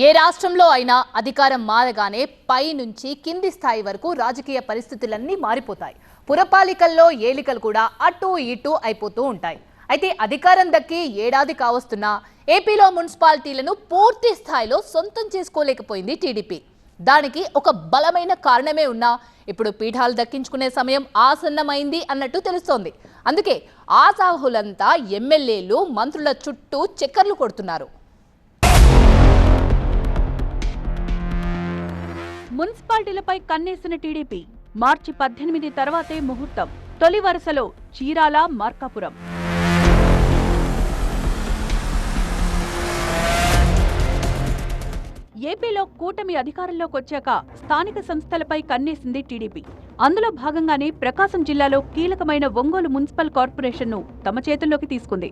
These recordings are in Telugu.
ఏ రాష్ట్రంలో అయినా అధికారం మారగానే పై నుంచి కింది స్థాయి వరకు రాజకీయ పరిస్థితులన్నీ మారిపోతాయి. పురపాలికల్లో ఏలికలు కూడా అటు ఇటు అయిపోతూ ఉంటాయి. అయితే అధికారం దక్కి ఏడాది కావస్తున్నా ఏపీలో మున్సిపాలిటీలను పూర్తి స్థాయిలో సొంతం చేసుకోలేకపోయింది టీడీపీ. దానికి ఒక బలమైన కారణమే ఉన్నా ఇప్పుడు పీఠాలు దక్కించుకునే సమయం ఆసన్నమైంది అన్నట్టు తెలుస్తోంది. అందుకే ఆశాహులంతా ఎమ్మెల్యేలు మంత్రుల చుట్టూ చక్కర్లు కొడుతున్నారు. మున్సిపాలిటీలపై కన్నేసిన టీడీపీ మార్చి 18 తర్వాతే ముహూర్తం. తొలి వరుసలో చీరాల, మార్కాపురం. ఏపీలో కూటమి అధికారంలోకి వచ్చాక స్థానిక సంస్థలపై కన్నేసింది టీడీపీ. అందులో భాగంగానే ప్రకాశం జిల్లాలో కీలకమైన ఒంగోలు మున్సిపల్ కార్పొరేషన్ను తమ చేతుల్లోకి తీసుకుంది.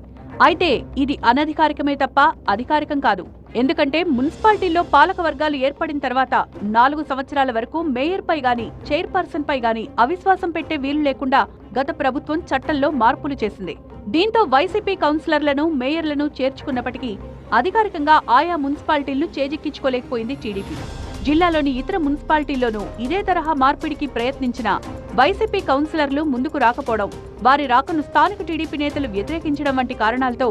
అయితే ఇది అనధికారికమే తప్ప అధికారికం కాదు. ఎందుకంటే మున్సిపాలిటీల్లో పాలక వర్గాలు ఏర్పడిన తర్వాత 4 సంవత్సరాల వరకు మేయర్పై గాని, చైర్పర్సన్ పై గాని అవిశ్వాసం పెట్టే వీలు లేకుండా గత ప్రభుత్వం చట్టంలో మార్పులు చేసింది. దీంతో వైసీపీ కౌన్సిలర్లను, మేయర్లను చేర్చుకున్నప్పటికీ అధికారికంగా ఆయా మున్సిపాలిటీలను చేజిక్కించుకోలేకపోయింది టీడీపీ. జిల్లాలోని ఇతర మున్సిపాలిటీల్లోనూ ఇదే తరహా మార్పిడికి ప్రయత్నించిన వైసీపీ కౌన్సిలర్లు ముందుకు రాకపోవడం, వారి రాకను స్థానిక టీడీపీ నేతలు వ్యతిరేకించడం వంటి కారణాలతో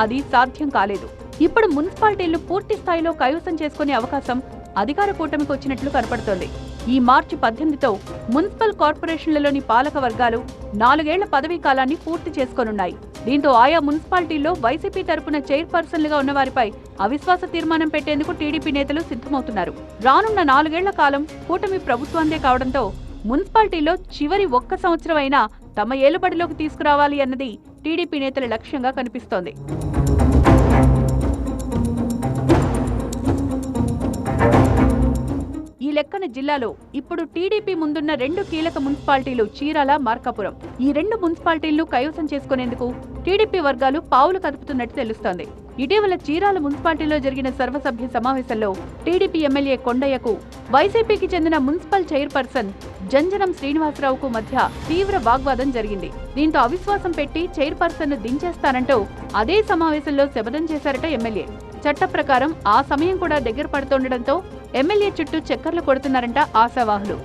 అది సాధ్యం కాలేదు. ఇప్పుడు మున్సిపాలిటీలను పూర్తి స్థాయిలో కైవసం చేసుకునే అవకాశం అధికార కూటమికి వచ్చినట్లు కనపడుతోంది. ఈ మార్చి 18తో మున్సిపల్ కార్పొరేషన్లలోని పాలక వర్గాలు 4 ఏళ్ల పదవీ కాలాన్ని పూర్తి చేసుకోనున్నాయి. దీంతో ఆయా మున్సిపాలిటీల్లో వైసీపీ తరపున చైర్పర్సన్లుగా ఉన్న వారిపై అవిశ్వాస తీర్మానం పెట్టేందుకు టీడీపీ నేతలు సిద్ధమవుతున్నారు. రానున్న 4 ఏళ్ల కాలం కూటమి ప్రభుత్వాందే కావడంతో మున్సిపాలిటీలో చివరి 1 సంవత్సరం అయినా తమ ఏలుబడిలోకి తీసుకురావాలి అన్నది టీడీపీ నేతల లక్ష్యంగా కనిపిస్తోంది. ఈ లెక్కన జిల్లాలో ఇప్పుడు టీడీపీ ముందున్న 2 కీలక మున్సిపాలిటీలు చీరాల, మార్కాపురం. ఈ 2 మున్సిపాలిటీలను కైవసం చేసుకునేందుకు టీడీపీ వర్గాలు పావులు కదుపుతున్నట్టు తెలుస్తోంది. ఇటీవల చీరాల మున్సిపాలిటీలో జరిగిన సర్వసభ్య సమావేశంలో టీడీపీ ఎమ్మెల్యే కొండయ్యకు, వైసీపీకి చెందిన మున్సిపల్ చైర్పర్సన్ జంజనం శ్రీనివాసరావుకు మధ్య తీవ్ర వాగ్వాదం జరిగింది. దీంతో అవిశ్వాసం పెట్టి చైర్పర్సన్ను దించేస్తానంటూ అదే సమావేశంలో శపథం చేశారట ఎమ్మెల్యే. చట్ట ప్రకారం ఆ సమయం కూడా దగ్గర పడుతుండటంతో ఎమ్మెల్యే చుట్టూ చక్కర్లు కొడుతున్నారంట ఆశావాహులు.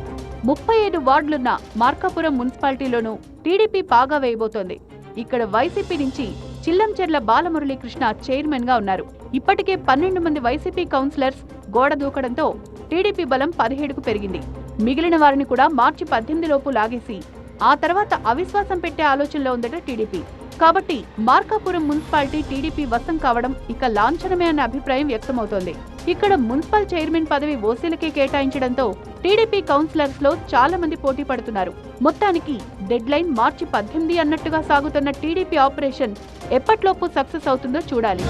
35 వార్డులున్న మార్కాపురం మున్సిపాలిటీలోనూ టీడీపీ పాగా వేయబోతోంది. ఇక్కడ వైసీపీ నుంచి చిల్లంచెర్ల బాలమురళీకృష్ణ చైర్మన్ గా ఉన్నారు. ఇప్పటికే 12 మంది వైసీపీ కౌన్సిలర్స్ గోడ దూకడంతో టీడీపీ బలం 17కు పెరిగింది. మిగిలిన వారిని కూడా మార్చి 18 లోపు లాగేసి ఆ తర్వాత అవిశ్వాసం పెట్టే ఆలోచనలో ఉందట టీడీపీ. కాబట్టి మార్కాపురం మున్సిపాలిటీ టీడీపీ వశం కావడం ఇక లాంఛనమే అన్న అభిప్రాయం వ్యక్తమవుతోంది. ఇక్కడ మున్సిపల్ చైర్మన్ పదవి ఓసీలకే కేటాయించడంతో టీడీపీ కౌన్సిలర్స్ లో చాలా మంది పోటీ పడుతున్నారు. మొత్తానికి డెడ్ లైన్ మార్చి 18 అన్నట్టుగా సాగుతున్న టీడీపీ ఆపరేషన్ ఎప్పట్లోపు సక్సెస్ అవుతుందో చూడాలి.